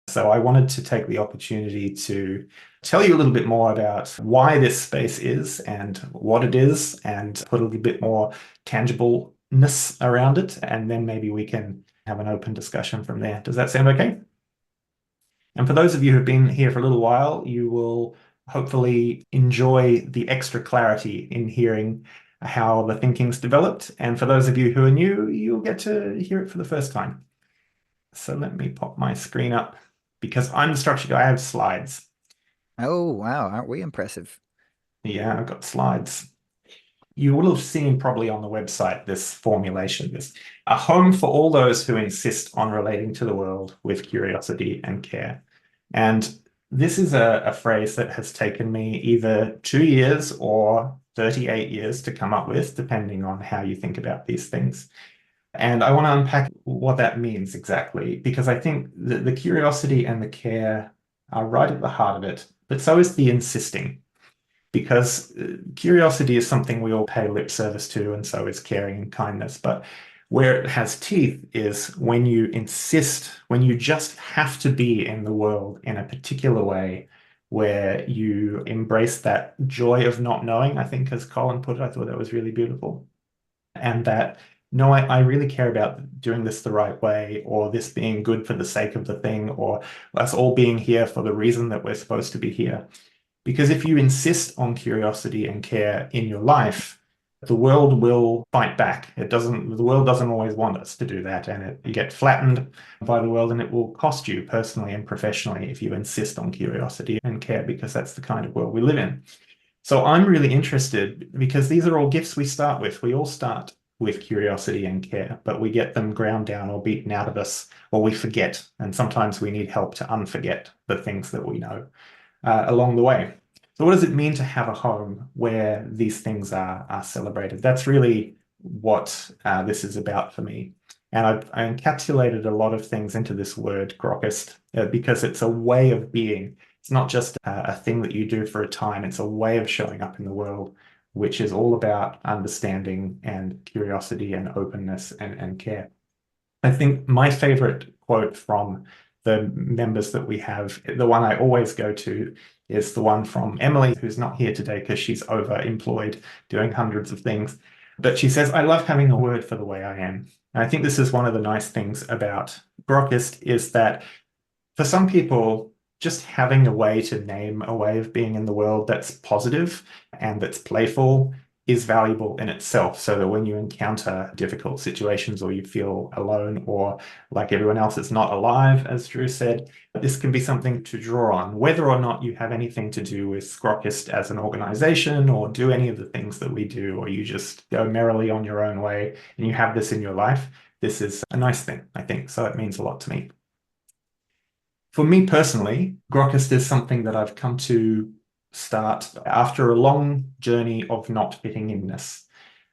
So I wanted to take the opportunity to tell you a little bit more about why this space is and what it is, and put a little bit more tangibleness around it. And then maybe we can have an open discussion from there. Does that sound okay? And for those of you who've been here for a little while, you will hopefully enjoy the extra clarity in hearing how the thinking's developed. And for those of you who are new, you'll get to hear it for the first time. So let me pop my screen up because I'm the structure guy. I have slides. Oh, wow. Aren't we impressive? Yeah, I've got slides. You will have seen probably on the website this formulation, this a home for all those who insist on relating to the world with curiosity and care. And this is a phrase that has taken me either 2 years or 38 years to come up with, depending on how you think about these things. And I want to unpack what that means exactly, because I think the curiosity and the care are right at the heart of it, but so is the insisting, because curiosity is something we all pay lip service to, and so is caring and kindness. But where it has teeth is when you insist, when you just have to be in the world in a particular way, where you embrace that joy of not knowing, I think, as Colin put it. I thought that was really beautiful. And that, no, I really care about doing this the right way, or this being good for the sake of the thing, or us all being here for the reason that we're supposed to be here. Because if you insist on curiosity and care in your life, the world will fight back. The world doesn't always want us to do that. And you get flattened by the world, and it will cost you personally and professionally if you insist on curiosity and care, because that's the kind of world we live in. So I'm really interested because these are all gifts we start with. We all start with curiosity and care, but we get them ground down or beaten out of us, or we forget. And sometimes we need help to unforget the things that we know along the way. So what does it mean to have a home where these things are celebrated? That's really what this is about for me. And I encapsulated a lot of things into this word, Grokkist, because it's a way of being. It's not just a thing that you do for a time. It's a way of showing up in the world, which is all about understanding and curiosity and openness and care. I think my favorite quote from the members that we have, the one I always go to, is the one from Emily, who's not here today because she's overemployed doing hundreds of things. But she says, I love having a word for the way I am. And I think this is one of the nice things about Grokkist, is that for some people, just having a way to name a way of being in the world that's positive and that's playful is valuable in itself. So that when you encounter difficult situations, or you feel alone, or like everyone else is not alive, as Drew said, this can be something to draw on, whether or not you have anything to do with Grokkist as an organization, or do any of the things that we do, or you just go merrily on your own way and you have this in your life. This is a nice thing, I think. So it means a lot to me. For me personally, Grokkist is something that I've come to start after a long journey of not fitting inness.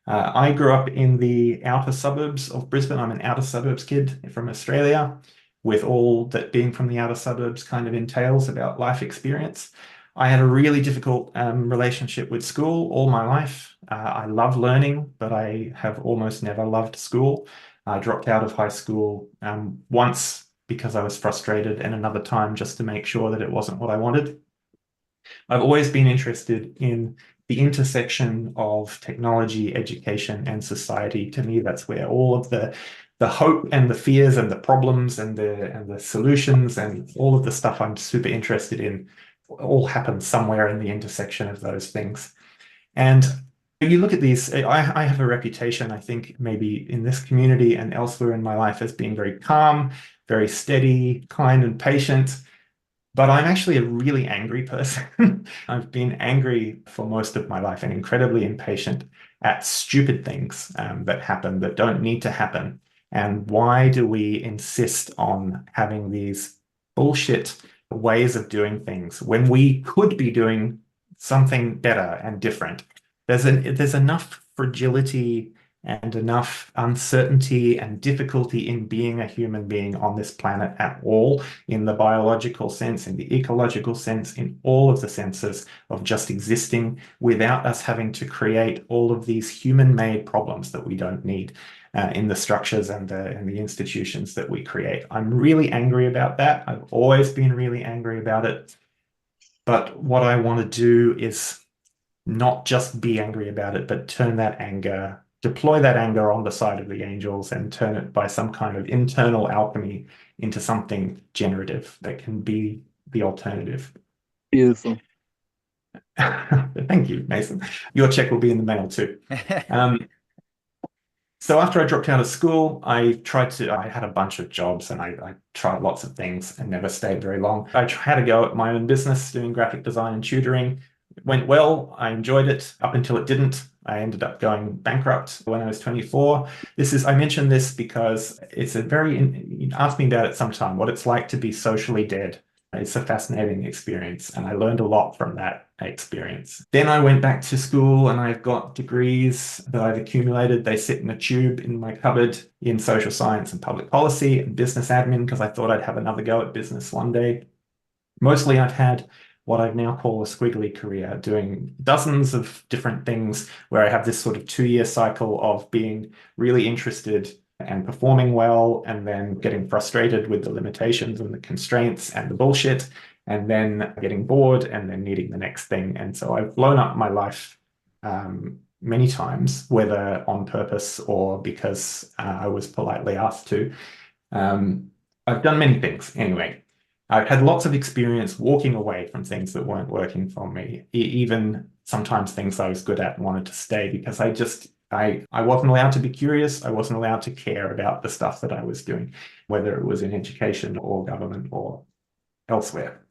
I grew up in the outer suburbs of Brisbane. I'm an outer suburbs kid from Australia, with all that being from the outer suburbs kind of entails about life experience. I had a really difficult relationship with school all my life. I love learning, but I have almost never loved school. I dropped out of high school once because I was frustrated, and another time just to make sure that it wasn't what I wanted. I've always been interested in the intersection of technology, education, and society. To me, that's where all of the hope and the fears and the problems and the solutions and all of the stuff I'm super interested in all happens somewhere in the intersection of those things. And you look at these, I have a reputation, I think, maybe in this community and elsewhere in my life, as being very calm, very steady, kind, and patient. But I'm actually a really angry person. I've been angry for most of my life and incredibly impatient at stupid things that happen that don't need to happen. And why do we insist on having these bullshit ways of doing things when we could be doing something better and different? There's enough fragility and enough uncertainty and difficulty in being a human being on this planet at all, in the biological sense, in the ecological sense, in all of the senses of just existing, without us having to create all of these human-made problems that we don't need. in the structures and the institutions that we create. I'm really angry about that. I've always been really angry about it. But what I want to do is not just be angry about it, but turn that anger, deploy that anger on the side of the angels and turn it by some kind of internal alchemy into something generative that can be the alternative. Beautiful. Thank you, Mason. Your check will be in the mail too. So after I dropped out of school, I had a bunch of jobs and I tried lots of things and never stayed very long. I had a go at my own business doing graphic design and tutoring. It went well. I enjoyed it up until it didn't. I ended up going bankrupt when I was 24. I mention this because you ask me about it sometime, what it's like to be socially dead. It's a fascinating experience, and I learned a lot from that experience. Then I went back to school and I've got degrees that I've accumulated. They sit in a tube in my cupboard in social science and public policy and business admin because I thought I'd have another go at business one day. Mostly I've had what I now call a squiggly career, doing dozens of different things where I have this sort of 2-year cycle of being really interested and performing well, and then getting frustrated with the limitations and the constraints and the bullshit, and then getting bored and then needing the next thing. And so I've blown up my life many times, whether on purpose or because I was politely asked to. I've done many things anyway. I've had lots of experience walking away from things that weren't working for me, even sometimes things I was good at and wanted to stay because I wasn't allowed to be curious. I wasn't allowed to care about the stuff that I was doing, whether it was in education or government or elsewhere.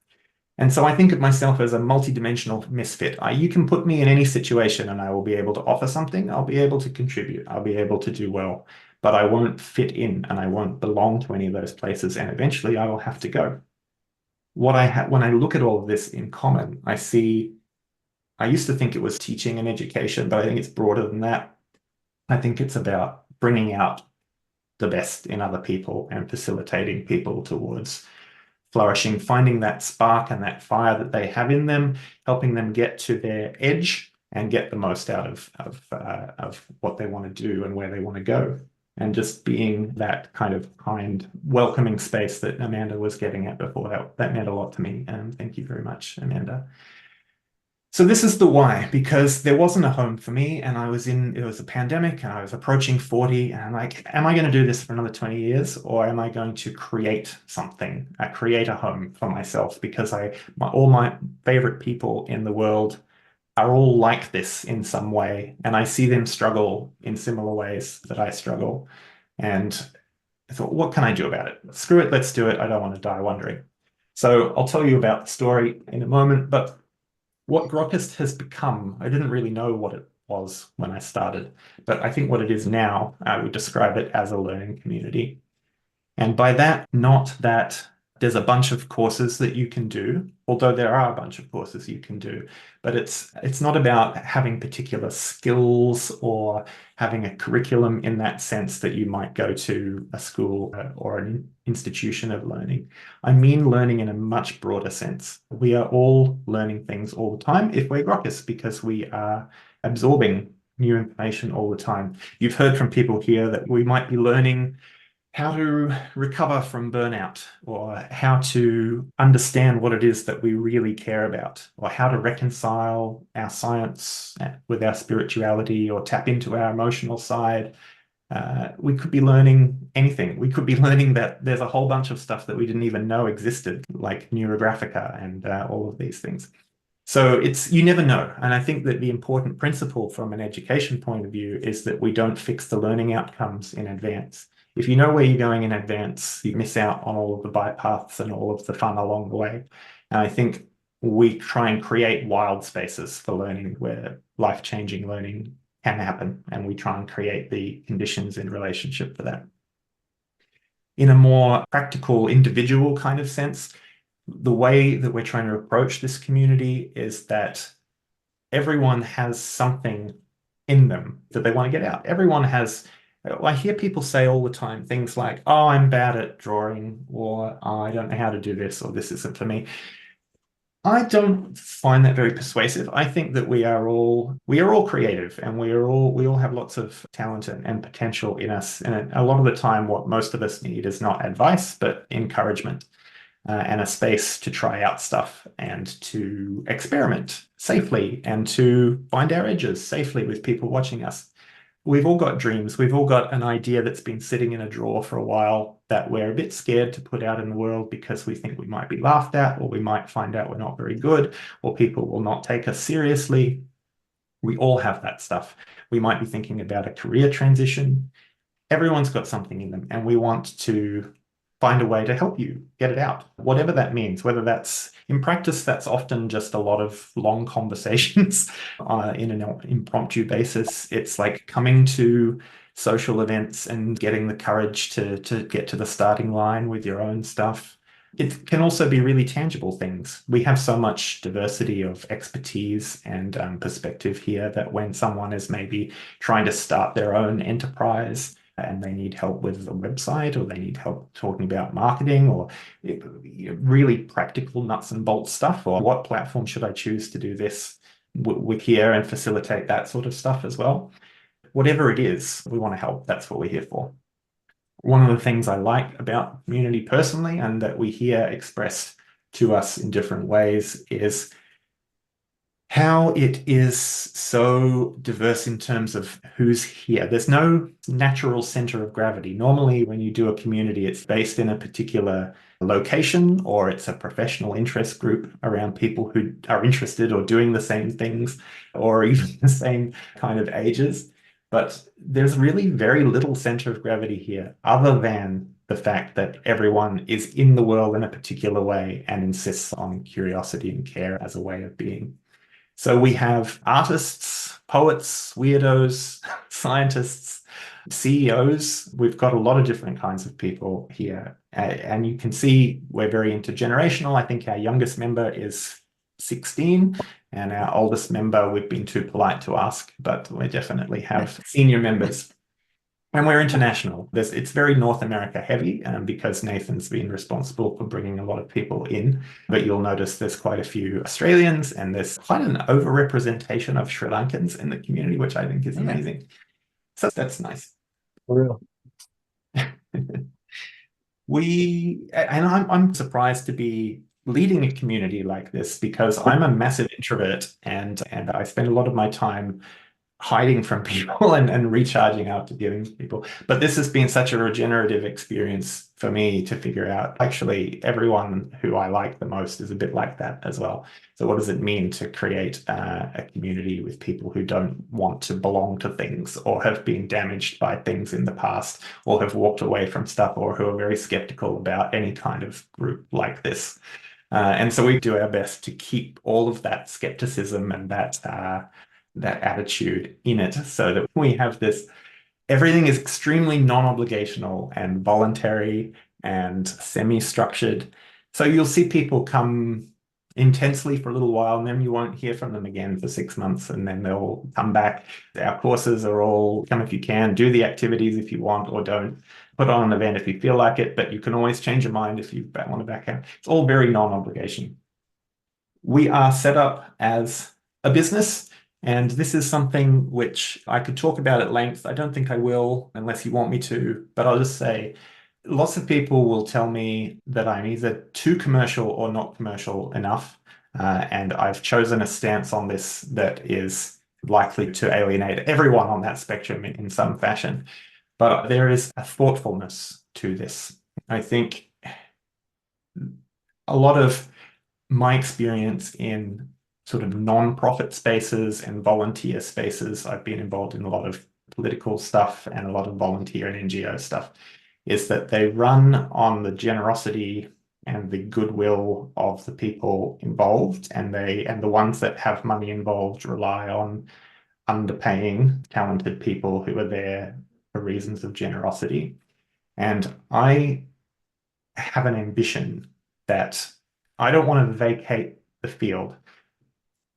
And so I think of myself as a multidimensional misfit. You can put me in any situation and I will be able to offer something. I'll be able to contribute. I'll be able to do well, but I won't fit in and I won't belong to any of those places. And eventually I will have to go. When I look at all of this in common, I used to think it was teaching and education, but I think it's broader than that. I think it's about bringing out the best in other people and facilitating people towards flourishing, finding that spark and that fire that they have in them, helping them get to their edge and get the most out of what they want to do and where they want to go. And just being that kind of kind, welcoming space that Amanda was getting at before, that meant a lot to me. And thank you very much, Amanda. So this is the why, because there wasn't a home for me and it was a pandemic and I was approaching 40 and I'm like, am I going to do this for another 20 years or am I going to create something, create a home for myself? Because all my favorite people in the world are all like this in some way. And I see them struggle in similar ways that I struggle. And I thought, what can I do about it? Screw it, let's do it. I don't want to die wondering. So I'll tell you about the story in a moment, but what Grokkist has become, I didn't really know what it was when I started, but I think what it is now, I would describe it as a learning community. And by that, not that there's a bunch of courses that you can do, although there are a bunch of courses you can do, but it's not about having particular skills or having a curriculum in that sense that you might go to a school or an institution of learning. I mean learning in a much broader sense. We are all learning things all the time if we're Grokkists because we are absorbing new information all the time. You've heard from people here that we might be learning how to recover from burnout, or how to understand what it is that we really care about, or how to reconcile our science with our spirituality, or tap into our emotional side. We could be learning anything. We could be learning that there's a whole bunch of stuff that we didn't even know existed, like neurographica and all of these things. So you never know. And I think that the important principle from an education point of view is that we don't fix the learning outcomes in advance. If you know where you're going in advance, you miss out on all of the bypaths and all of the fun along the way. And I think we try and create wild spaces for learning where life-changing learning can happen. And we try and create the conditions in relationship for that. In a more practical, individual kind of sense, the way that we're trying to approach this community is that everyone has something in them that they want to get out. I hear people say all the time things like, oh, I'm bad at drawing, or oh, I don't know how to do this, or this isn't for me. I don't find that very persuasive. I think that we are all creative, and we all have lots of talent and potential in us. And a lot of the time, what most of us need is not advice, but encouragement, and a space to try out stuff and to experiment safely and to find our edges safely with people watching us. We've all got dreams. We've all got an idea that's been sitting in a drawer for a while that we're a bit scared to put out in the world because we think we might be laughed at, or we might find out we're not very good, or people will not take us seriously. We all have that stuff. We might be thinking about a career transition. Everyone's got something in them, and we want to find a way to help you get it out, whatever that means. Whether that's in practice, that's often just a lot of long conversations in an impromptu basis. It's like coming to social events and getting the courage to get to the starting line with your own stuff. It can also be really tangible things. We have so much diversity of expertise and perspective here that when someone is maybe trying to start their own enterprise and they need help with a website, or they need help talking about marketing, or really practical nuts and bolts stuff, or what platform should I choose to do this, we're here and facilitate that sort of stuff as well. Whatever it is, we want to help. That's what we're here for. One of the things I like about community personally, and that we hear expressed to us in different ways, is how it is so diverse in terms of who's here. There's no natural center of gravity. Normally, when you do a community, it's based in a particular location, or it's a professional interest group around people who are interested or doing the same things, or even the same kind of ages. But there's really very little center of gravity here, other than the fact that everyone is in the world in a particular way and insists on curiosity and care as a way of being. So we have artists, poets, weirdos, scientists, CEOs. We've got a lot of different kinds of people here. And you can see we're very intergenerational. I think our youngest member is 16, and our oldest member, we've been too polite to ask, but we definitely have senior members. And we're international. It's very North America heavy, because Nathan's been responsible for bringing a lot of people in. But you'll notice there's quite a few Australians, and there's quite an overrepresentation of Sri Lankans in the community, which I think is amazing. So that's nice. For real. I'm surprised to be leading a community like this, because I'm a massive introvert, and I spend a lot of my time hiding from people and recharging after dealing with people. But this has been such a regenerative experience for me to figure out, actually, everyone who I like the most is a bit like that as well. So what does it mean to create a community with people who don't want to belong to things, or have been damaged by things in the past, or have walked away from stuff, or who are very skeptical about any kind of group like this? And so we do our best to keep all of that skepticism and that attitude in it, so that we have this, everything is extremely non-obligational and voluntary and semi-structured. So you'll see people come intensely for a little while, and then you won't hear from them again for 6 months, and then they'll come back. Our courses are all come if you can, do the activities if you want, or don't. Put on an event if you feel like it, but you can always change your mind if you want to back out. It's all very non-obligation. We are set up as a business, and this is something which I could talk about at length. I don't think I will, unless you want me to, but I'll just say lots of people will tell me that I'm either too commercial or not commercial enough. And I've chosen a stance on this that is likely to alienate everyone on that spectrum in some fashion. But there is a thoughtfulness to this. I think a lot of my experience in sort of non-profit spaces and volunteer spaces, I've been involved in a lot of political stuff and a lot of volunteer and NGO stuff, is that they run on the generosity and the goodwill of the people involved, and the ones that have money involved rely on underpaying talented people who are there for reasons of generosity. And I have an ambition that I don't want to vacate the field,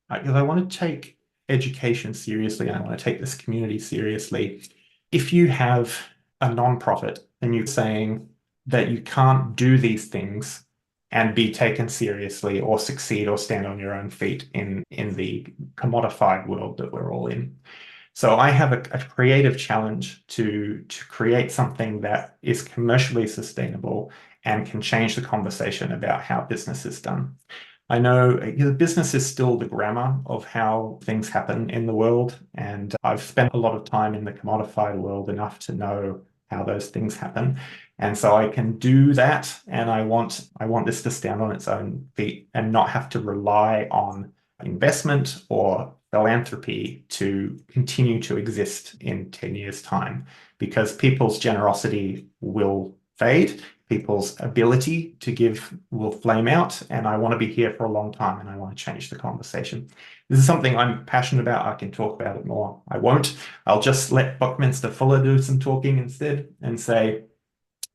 because I want to take education seriously, and I want to take this community seriously. If you have a nonprofit and you're saying that you can't do these things and be taken seriously or succeed or stand on your own feet in the commodified world that we're all in. So I have a creative challenge to create something that is commercially sustainable and can change the conversation about how business is done. I know business is still the grammar of how things happen in the world, and I've spent a lot of time in the commodified world enough to know how those things happen. And so I can do that, and I want this to stand on its own feet and not have to rely on investment or philanthropy to continue to exist in 10 years' time, because people's generosity will fade. People's ability to give will flame out, and I want to be here for a long time, and I want to change the conversation. This is something I'm passionate about. I can talk about it more. I won't. I'll just let Buckminster Fuller do some talking instead and say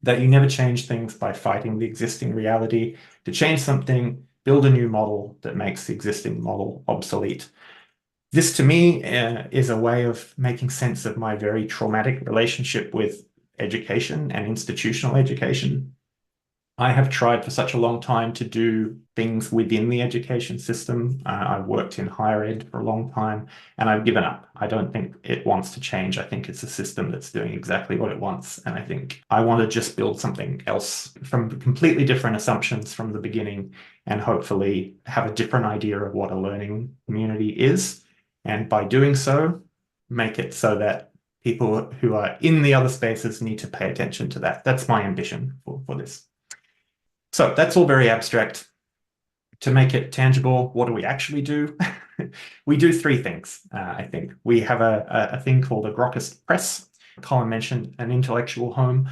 that you never change things by fighting the existing reality. To change something, build a new model that makes the existing model obsolete. This, to me, is a way of making sense of my very traumatic relationship with education and institutional education. I have tried for such a long time to do things within the education system. I've worked in higher ed for a long time, and I've given up. I don't think it wants to change. I think it's a system that's doing exactly what it wants. And I think I want to just build something else from completely different assumptions from the beginning, and hopefully have a different idea of what a learning community is. And by doing so, make it so that people who are in the other spaces need to pay attention to that. That's my ambition for this. So that's all very abstract. To make it tangible, what do we actually do? We do three things, I think. We have a thing called a Grokkist press. Colin mentioned an intellectual home.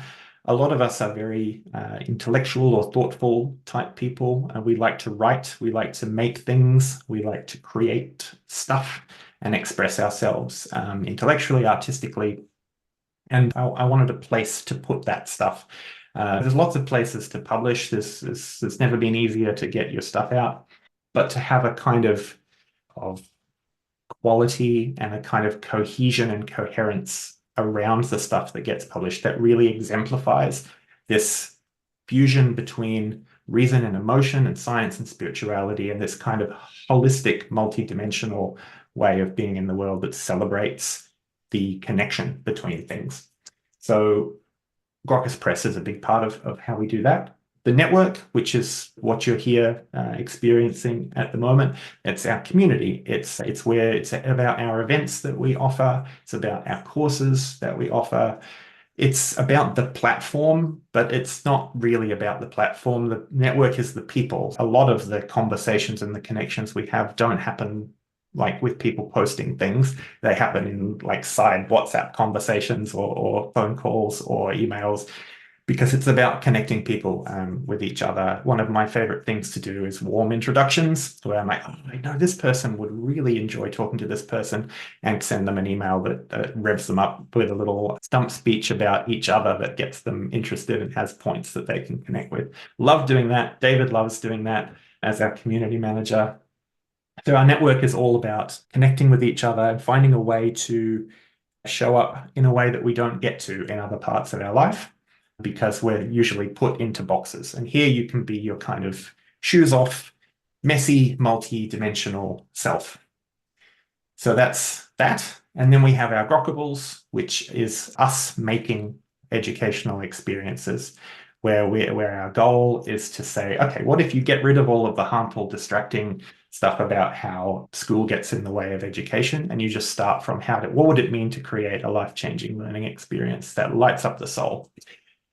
A lot of us are very intellectual or thoughtful type people. We like to write. We like to make things. We like to create stuff and express ourselves intellectually, artistically. And I wanted a place to put that stuff. There's lots of places to publish. It's never been easier to get your stuff out, but to have a kind of quality and a kind of cohesion and coherence around the stuff that gets published that really exemplifies this fusion between reason and emotion and science and spirituality, and this kind of holistic, multidimensional way of being in the world that celebrates the connection between things. So Grokkist Press is a big part of how we do that. The network, which is what you're here experiencing at the moment, it's our community. It's about our events that we offer. It's about our courses that we offer. It's about the platform, but it's not really about the platform. The network is the people. A lot of the conversations and the connections we have don't happen like with people posting things. They happen in like side WhatsApp conversations or phone calls or emails, because it's about connecting people with each other. One of my favorite things to do is warm introductions, where I'm like, oh, I know this person would really enjoy talking to this person, and send them an email that revs them up with a little stump speech about each other that gets them interested and has points that they can connect with. Love doing that. David loves doing that as our community manager. So our network is all about connecting with each other and finding a way to show up in a way that we don't get to in other parts of our life, because we're usually put into boxes. And here you can be your kind of shoes off, messy, multi-dimensional self. So that's that. And then we have our Grokkables, which is us making educational experiences where our goal is to say, okay, what if you get rid of all of the harmful, distracting stuff about how school gets in the way of education, and you just start from what would it mean to create a life-changing learning experience that lights up the soul?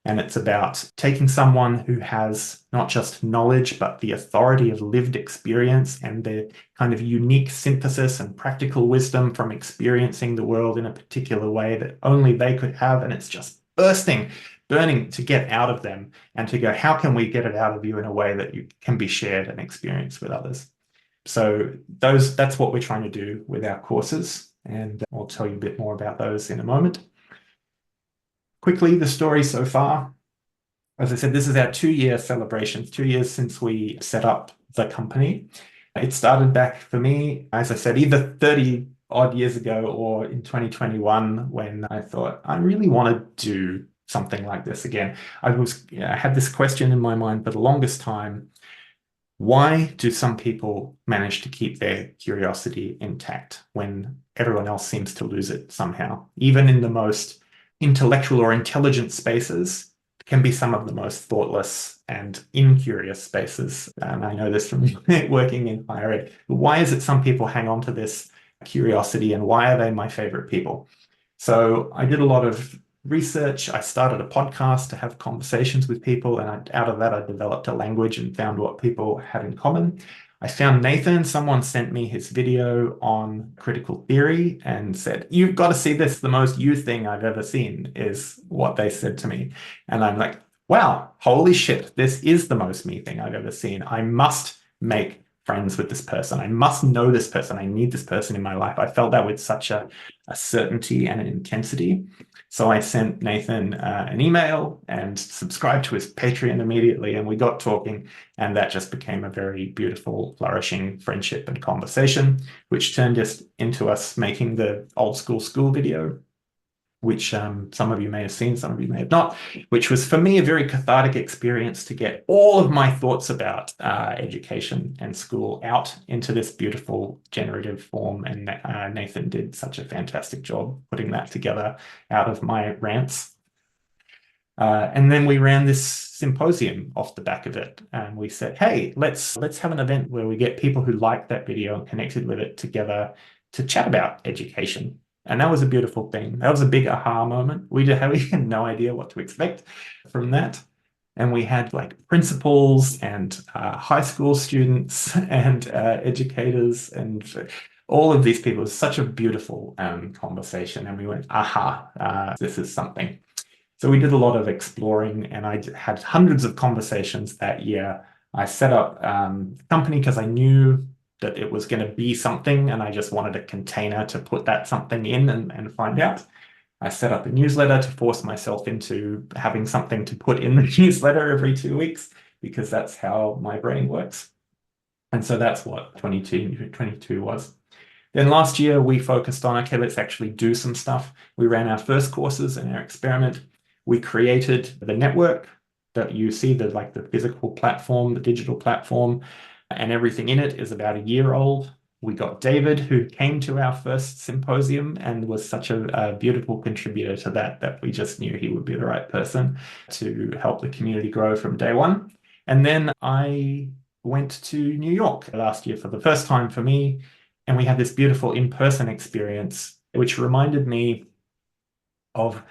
And it's about taking someone who has not just knowledge, but the authority of lived experience and the kind of unique synthesis and practical wisdom from experiencing the world in a particular way that only they could have. And it's just burning to get out of them, and to go, how can we get it out of you in a way that you can be shared and experienced with others? So that's what we're trying to do with our courses. And I'll tell you a bit more about those in a moment. Quickly, the story so far. As I said, this is our 2-year celebration, 2 years since we set up the company. It started back for me, as I said, either 30 odd years ago or in 2021, when I thought I really want to do something like this again. I had this question in my mind for the longest time. Why do some people manage to keep their curiosity intact when everyone else seems to lose it somehow? Even in the most intellectual or intelligent spaces, can be some of the most thoughtless and incurious spaces. And I know this from working in higher ed. Why is it some people hang on to this curiosity, and why are they my favorite people? So I did a lot of research. I started a podcast to have conversations with people, and out of that, I developed a language and found what people had in common. I found Nathan. Someone sent me his video on critical theory and said, "You've got to see this. The most you thing I've ever seen," is what they said to me. And I'm like, wow, holy shit, this is the most me thing I've ever seen. I must make friends with this person. I must know this person. I need this person in my life. I felt that with such a certainty and an intensity. So I sent Nathan an email and subscribed to his Patreon immediately, and we got talking, and that just became a very beautiful, flourishing friendship and conversation, which turned just into us making the old school video, which some of you may have seen, some of you may have not, which was for me a very cathartic experience to get all of my thoughts about education and school out into this beautiful generative form. And Nathan did such a fantastic job putting that together out of my rants. And then we ran this symposium off the back of it, and we said, hey, let's have an event where we get people who liked that video and connected with it together to chat about education. And that was a beautiful thing. That was a big aha moment. We had no idea what to expect from that. And we had like principals and high school students and educators and all of these people. It was such a beautiful conversation. And we went, aha, this is something. So we did a lot of exploring, and I had hundreds of conversations that year. I set up a company because I knew that it was going to be something, and I just wanted a container to put that something in and find out. I set up a newsletter to force myself into having something to put in the newsletter every 2 weeks, because that's how my brain works. And so that's what 2022 was. Then last year we focused on, okay, let's actually do some stuff. We ran our first courses and our experiment. We created the network that you see, the physical platform, the digital platform, and everything in it is about a year old. We got David, who came to our first symposium and was such a beautiful contributor to that we just knew he would be the right person to help the community grow from day one. And then I went to New York last year for the first time for me, and we had this beautiful in-person experience, which reminded me of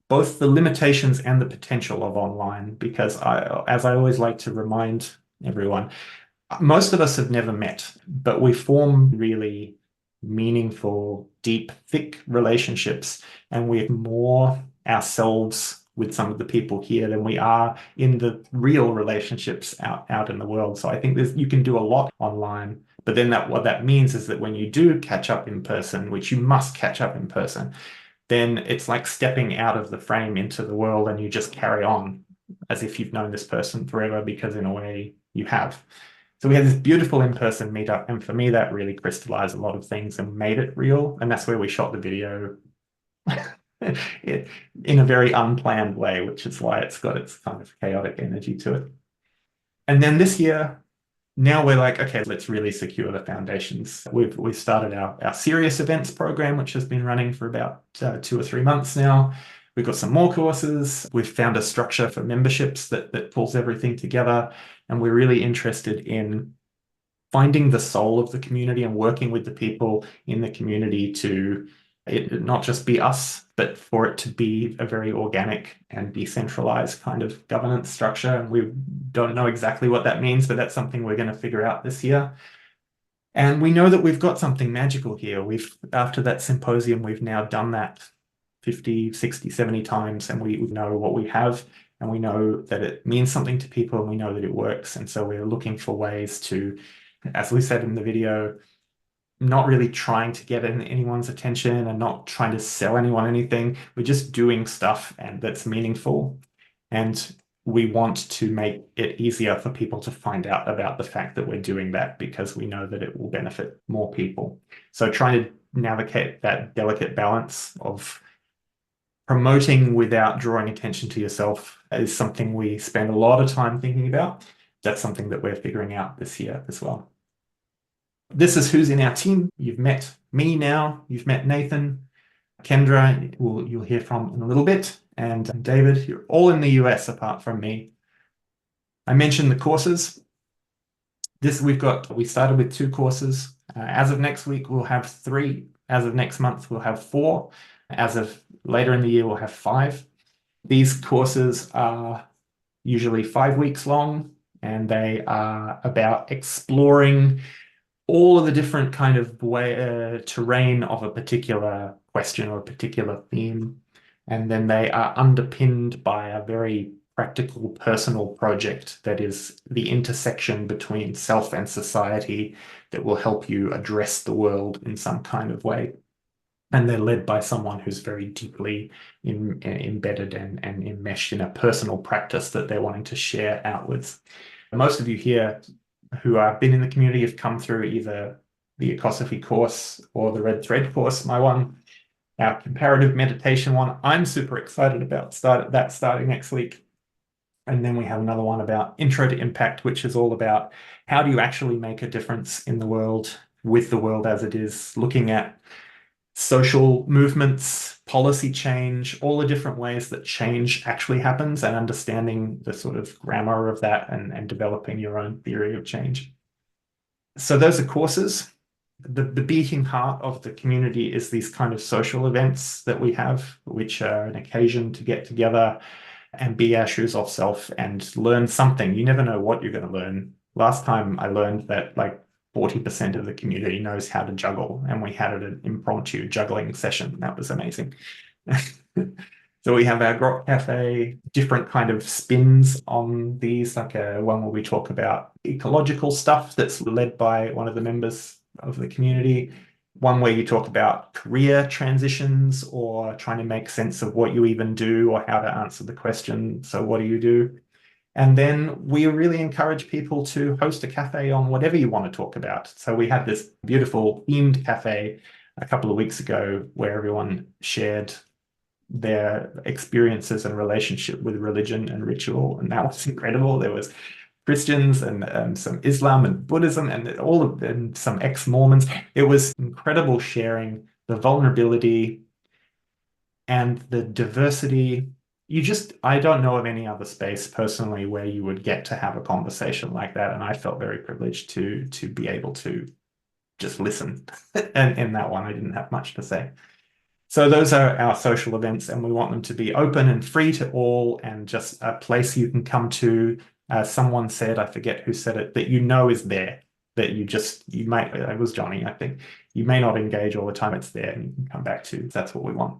both the limitations and the potential of online, because as I always like to remind everyone, most of us have never met, but we form really meaningful, deep, thick relationships, and we're more ourselves with some of the people here than we are in the real relationships out in the world. So I think you can do a lot online, but then what that means is that when you do catch up in person, which you must catch up in person, then it's like stepping out of the frame into the world, and you just carry on as if you've known this person forever, because in a way you have. So we had this beautiful in-person meetup, and for me, that really crystallized a lot of things and made it real. And that's where we shot the video in a very unplanned way, which is why it's got its kind of chaotic energy to it. And then this year, now we're like, okay, let's really secure the foundations. We've started our serious events program, which has been running for about 2 or 3 months now. We've got some more courses. We've found a structure for memberships that pulls everything together. And we're really interested in finding the soul of the community and working with the people in the community to it not just be us, but for it to be a very organic and decentralized kind of governance structure. And we don't know exactly what that means, but that's something we're going to figure out this year. And we know that we've got something magical here. After that symposium, we've now done that 50, 60, 70 times, and we know what we have, and we know that it means something to people, and we know that it works. And so we're looking for ways to, as we said in the video, not really trying to get anyone's attention and not trying to sell anyone anything. We're just doing stuff and that's meaningful. And we want to make it easier for people to find out about the fact that we're doing that, because we know that it will benefit more people. So trying to navigate that delicate balance of promoting without drawing attention to yourself is something we spend a lot of time thinking about. That's something that we're figuring out this year as well. This is who's in our team. You've met me now. You've met Nathan. Kendra, you'll hear from in a little bit. And David, you're all in the US apart from me. I mentioned the courses. We started with 2 courses. As of next week, we'll have 3. As of next month, we'll have 4. As of later in the year, we'll have 5. These courses are usually 5 weeks long, and they are about exploring all of the different kind of terrain of a particular question or a particular theme. And then they are underpinned by a very practical personal project that is the intersection between self and society that will help you address the world in some kind of way. And they're led by someone who's very deeply embedded and enmeshed in a personal practice that they're wanting to share outwards. Most of you here who have been in the community have come through either the Ecosophy course or the Red Thread course, our comparative meditation one. I'm super excited about starting next week. And then we have another one about Intro to Impact, which is all about how do you actually make a difference in the world with the world as it is, looking at social movements, policy change, all the different ways that change actually happens, and understanding the sort of grammar of that and developing your own theory of change. So those are courses. The beating heart of the community is these kind of social events that we have, which are an occasion to get together and be our shoes off self and learn something. You never know what you're going to learn. Last time I learned that 40% of the community knows how to juggle, and we had an impromptu juggling session. That was amazing. So we have our Grok Cafe, different kind of spins on these, one where we talk about ecological stuff that's led by one of the members of the community, one where you talk about career transitions or trying to make sense of what you even do or how to answer the question, so what do you do? And then we really encourage people to host a cafe on whatever you want to talk about. So we had this beautiful themed cafe a couple of weeks ago where everyone shared their experiences and relationship with religion and ritual, and that was incredible. There was Christians and some Islam and Buddhism and some ex-Mormons. It was incredible sharing the vulnerability and the diversity. I don't know of any other space personally where you would get to have a conversation like that. And I felt very privileged to be able to just listen. And in that one, I didn't have much to say. So those are our social events, and we want them to be open and free to all and just a place you can come to. Someone said, I forget who said it, that is there, that it was Johnny, I think. You may not engage all the time, it's there and you can come back to. That's what we want.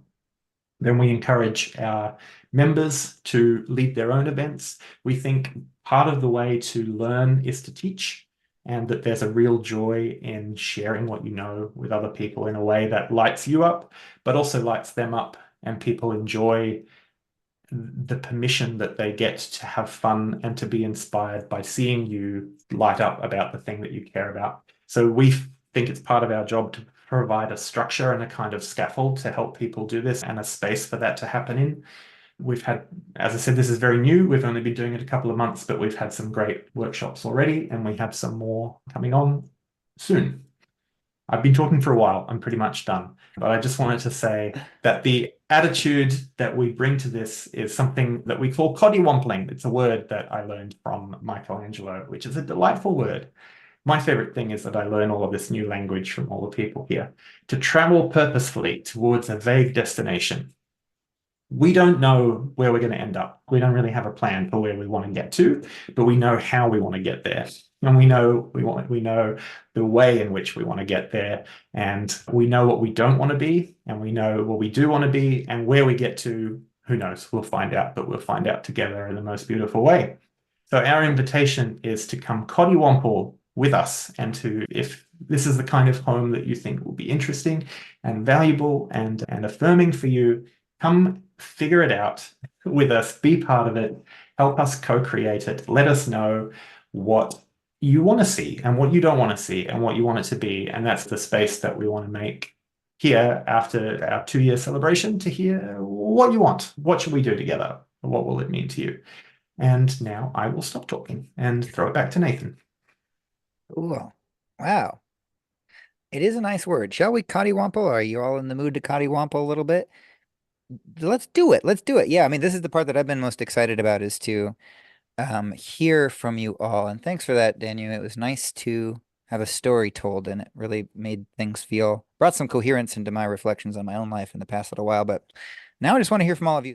Then we encourage our members to lead their own events. We think part of the way to learn is to teach, and that there's a real joy in sharing what you know with other people in a way that lights you up, but also lights them up, and people enjoy the permission that they get to have fun and to be inspired by seeing you light up about the thing that you care about. So we think it's part of our job to provide a structure and a kind of scaffold to help people do this, and a space for that to happen in. We've had, as I said, this is very new. We've only been doing it a couple of months, but we've had some great workshops already, and we have some more coming on soon. I've been talking for a while. I'm pretty much done. But I just wanted to say that the attitude that we bring to this is something that we call koddywampling. It's a word that I learned from Michelangelo, which is a delightful word. My favorite thing is that I learn all of this new language from all the people here. To travel purposefully towards a vague destination. We don't know where we're going to end up. We don't really have a plan for where we want to get to, but we know how we want to get there. And we know the way in which we want to get there, and we know what we don't want to be, and we know what we do want to be, and where we get to, who knows? We'll find out, but we'll find out together in the most beautiful way. So our invitation is to come coddywomple with us, and if this is the kind of home that you think will be interesting and valuable and affirming for you, come figure it out with us, be part of it, help us co-create it, let us know what you want to see and what you don't want to see and what you want it to be. And that's the space that we want to make here after our 2-year celebration to hear what you want. What should we do together? What will it mean to you? And now I will stop talking and throw it back to Nathan. Ooh, wow. It is a nice word. Shall we cottywomple? Are you all in the mood to cottywomple a little bit? Let's do it. Let's do it. Yeah, I mean, this is the part that I've been most excited about is to hear from you all. And thanks for that, Danu. It was nice to have a story told, and it really made things brought some coherence into my reflections on my own life in the past little while. But now I just want to hear from all of you.